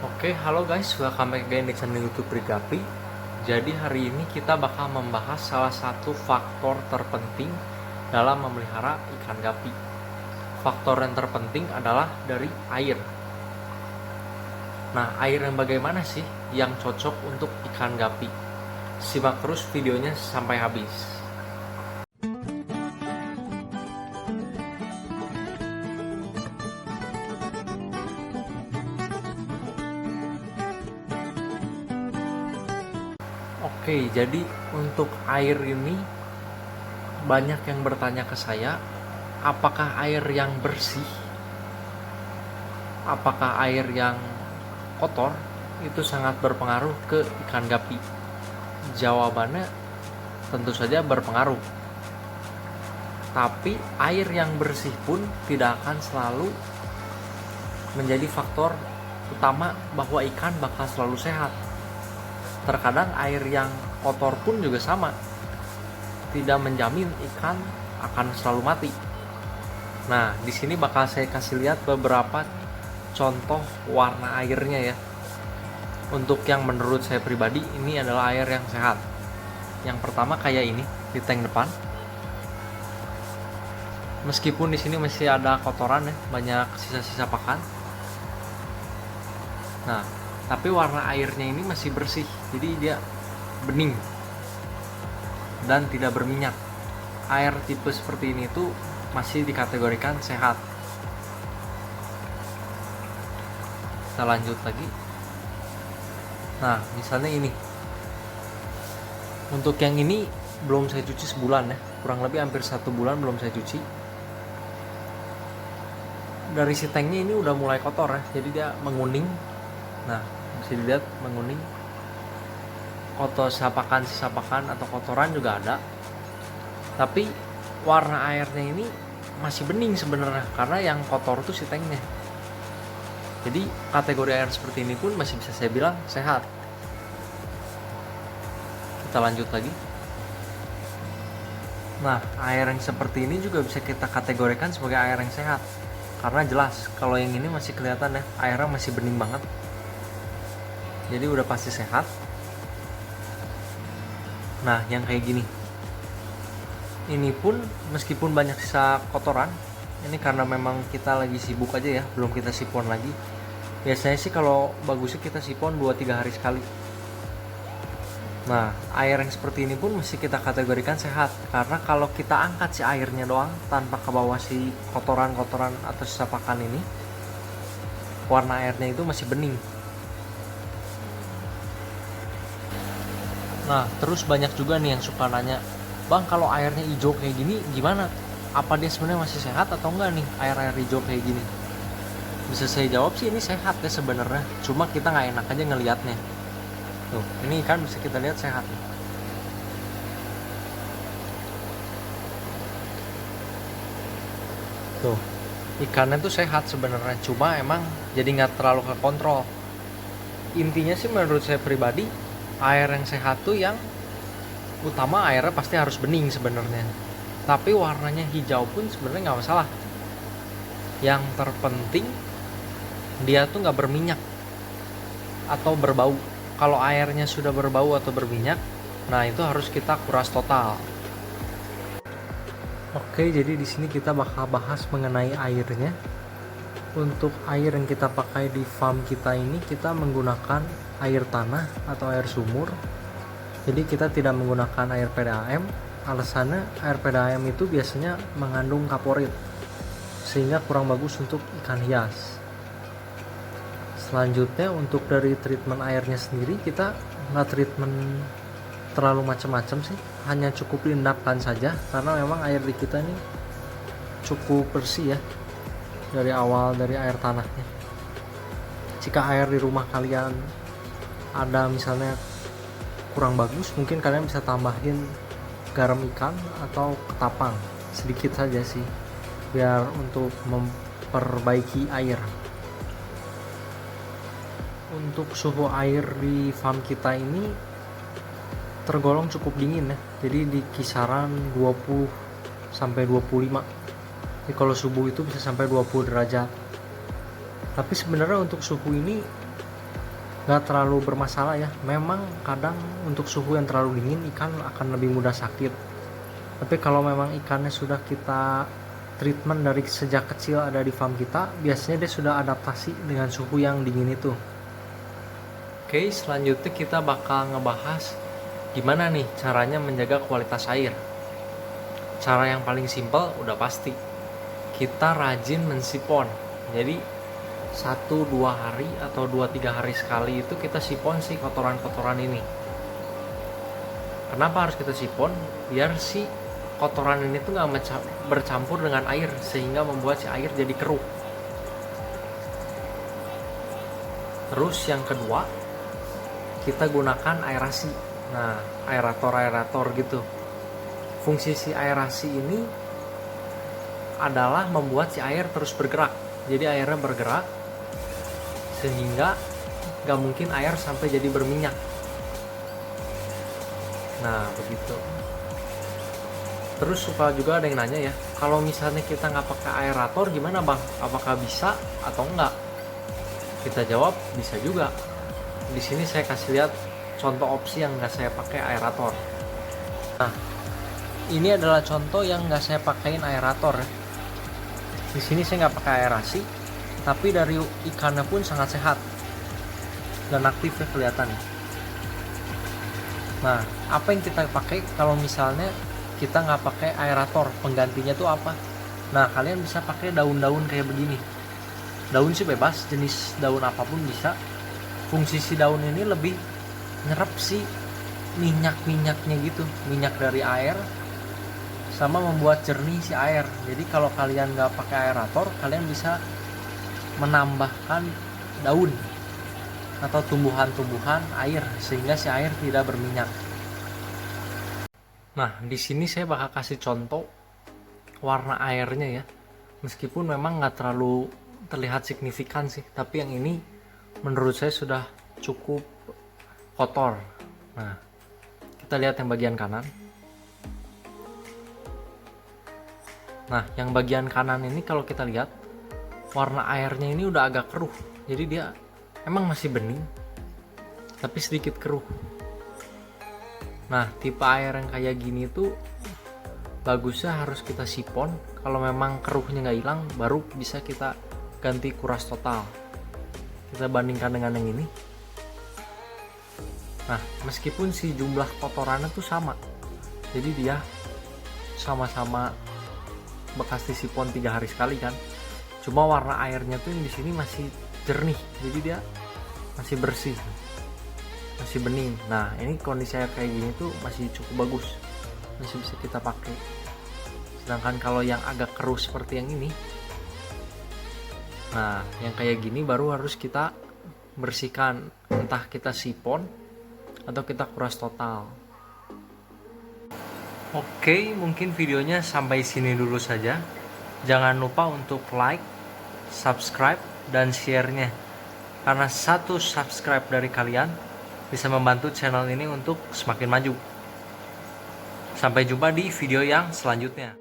Oke, halo guys, welcome back again di channel YouTube Rigapi. Jadi hari ini kita bakal membahas salah satu faktor terpenting dalam memelihara ikan gapi. Faktor yang terpenting adalah dari air. Nah, air yang bagaimana sih yang cocok untuk ikan gapi? Simak terus videonya sampai habis. Oke, jadi untuk air ini banyak yang bertanya ke saya, apakah air yang bersih, apakah air yang kotor itu sangat berpengaruh ke ikan gapi? Jawabannya tentu saja berpengaruh. Tapi air yang bersih pun tidak akan selalu menjadi faktor utama bahwa ikan bakal selalu sehat. Terkadang air yang kotor pun juga sama, tidak menjamin ikan akan selalu mati. Nah, di sini bakal saya kasih lihat beberapa contoh warna airnya ya. Untuk yang menurut saya pribadi ini adalah air yang sehat. Yang pertama kayak ini di tank depan. Meskipun di sini masih ada kotoran ya, banyak sisa-sisa pakan. Nah, tapi warna airnya ini masih bersih, jadi dia bening dan tidak berminyak. Air tipe seperti ini tuh masih dikategorikan sehat. Kita lanjut lagi. Nah, misalnya ini. Untuk yang ini belum saya cuci sebulan ya, kurang lebih hampir 1 bulan belum saya cuci. Dari si tanknya ini udah mulai kotor ya, jadi dia menguning. Nah, bisa dilihat menguning. Kotor sisa pakan atau kotoran juga ada. Tapi warna airnya ini masih bening sebenarnya karena yang kotor tuh si tanknya. Jadi kategori air seperti ini pun masih bisa saya bilang sehat. Kita lanjut lagi. Nah, air yang seperti ini juga bisa kita kategorikan sebagai air yang sehat. Karena jelas, kalau yang ini masih kelihatan ya, airnya masih bening banget. Jadi udah pasti sehat. Nah, yang kayak gini. Ini pun meskipun banyak sisa kotoran, ini karena memang kita lagi sibuk aja ya, belum kita sipon lagi. Biasanya sih kalau bagusnya kita sipon 2-3 hari sekali. Nah, air yang seperti ini pun mesti kita kategorikan sehat. Karena kalau kita angkat si airnya doang tanpa ke bawah si kotoran-kotoran atau sisa pakan ini, warna airnya itu masih bening. Nah, terus banyak juga nih yang suka nanya, Bang, kalau airnya hijau kayak gini gimana? Apa dia sebenarnya masih sehat atau enggak nih air-air hijau kayak gini? Bisa saya jawab sih ini sehat ya sebenarnya. Cuma kita nggak enak aja ngelihatnya. Tuh, ini kan bisa kita lihat sehat nih. Tuh, ikannya tuh sehat sebenarnya. Cuma emang jadi nggak terlalu ke kontrol. Intinya sih menurut saya pribadi, air yang sehat tuh yang utama airnya pasti harus bening sebenarnya. Tapi warnanya hijau pun sebenarnya nggak masalah. Yang terpenting dia tuh nggak berminyak atau berbau. Kalau airnya sudah berbau atau berminyak, nah itu harus kita kuras total. Oke, jadi di sini kita bakal bahas mengenai airnya. Untuk air yang kita pakai di farm kita ini, kita menggunakan air tanah atau air sumur. Jadi kita tidak menggunakan air PDAM. Alasannya air PDAM itu biasanya mengandung kaporit, sehingga kurang bagus untuk ikan hias. Selanjutnya untuk dari treatment airnya sendiri, kita nggak treatment terlalu macam-macam sih, hanya cukup diendapkan saja karena memang air di kita ini cukup bersih ya dari awal, dari air tanahnya. Jika air di rumah kalian ada misalnya kurang bagus, mungkin kalian bisa tambahin garam ikan atau ketapang sedikit saja sih, biar untuk memperbaiki air. Untuk suhu air di farm kita ini tergolong cukup dingin ya, jadi di kisaran 20 sampai 25. Jadi kalau subuh itu bisa sampai 20 derajat. Tapi sebenarnya untuk suhu ini nggak terlalu bermasalah ya. Memang kadang untuk suhu yang terlalu dingin ikan akan lebih mudah sakit, tapi kalau memang ikannya sudah kita treatment dari sejak kecil ada di farm kita, biasanya dia sudah adaptasi dengan suhu yang dingin itu. Oke, selanjutnya kita bakal ngebahas gimana nih caranya menjaga kualitas air. Cara yang paling simpel udah pasti, kita rajin mensipon. Jadi 1-2 hari atau 2-3 hari sekali itu kita sipon si kotoran-kotoran ini. Kenapa harus kita sipon? Biar si kotoran ini tuh nggak bercampur dengan air, sehingga membuat si air jadi keruh. Terus yang kedua, kita gunakan aerasi. Nah, aerator gitu. Fungsi si aerasi ini adalah membuat si air terus bergerak. Jadi airnya bergerak sehingga gak mungkin air sampai jadi berminyak. Nah, begitu. Terus suka juga ada yang nanya ya, kalau misalnya kita nggak pakai aerator gimana bang? Apakah bisa atau enggak? Kita jawab bisa juga. Di sini saya kasih lihat contoh opsi yang nggak saya pakai aerator. Nah, ini adalah contoh yang nggak saya pakaiin aerator ya. Di sini saya nggak pakai aerasi, tapi dari ikannya pun sangat sehat dan aktif ya kelihatan. Nah, apa yang kita pakai kalau misalnya kita nggak pakai aerator? Penggantinya tuh apa? Nah, kalian bisa pakai daun-daun kayak begini. Daun sih bebas, jenis daun apapun bisa. Fungsi si daun ini lebih nyerap si minyak-minyaknya gitu, minyak dari air, sama membuat jernih si air. Jadi kalau kalian nggak pakai aerator, kalian bisa menambahkan daun atau tumbuhan-tumbuhan air sehingga si air tidak berminyak. Nah, di sini saya bakal kasih contoh warna airnya ya. Meskipun memang nggak terlalu terlihat signifikan sih, tapi yang ini menurut saya sudah cukup kotor. Nah, kita lihat yang bagian kanan. Nah, yang bagian kanan ini kalau kita lihat warna airnya ini udah agak keruh. Jadi dia emang masih bening, tapi sedikit keruh. Nah, tipe air yang kayak gini tuh bagusnya harus kita sipon. Kalau memang keruhnya nggak hilang, baru bisa kita ganti kuras total. Kita bandingkan dengan yang ini. Nah, meskipun si jumlah kotorannya tuh sama, jadi dia sama-sama bekas disipon 3 hari sekali kan. Cuma warna airnya tuh yang di sini masih jernih, jadi dia masih bersih, masih bening. Nah, ini kondisi air kayak gini tuh masih cukup bagus, masih bisa kita pakai. Sedangkan kalau yang agak keruh seperti yang ini, nah yang kayak gini baru harus kita bersihkan, entah kita sipon atau kita kuras total. Oke, mungkin videonya sampai sini dulu saja. Jangan lupa untuk like, subscribe, dan share-nya, karena 1 subscribe dari kalian bisa membantu channel ini untuk semakin maju. Sampai jumpa di video yang selanjutnya.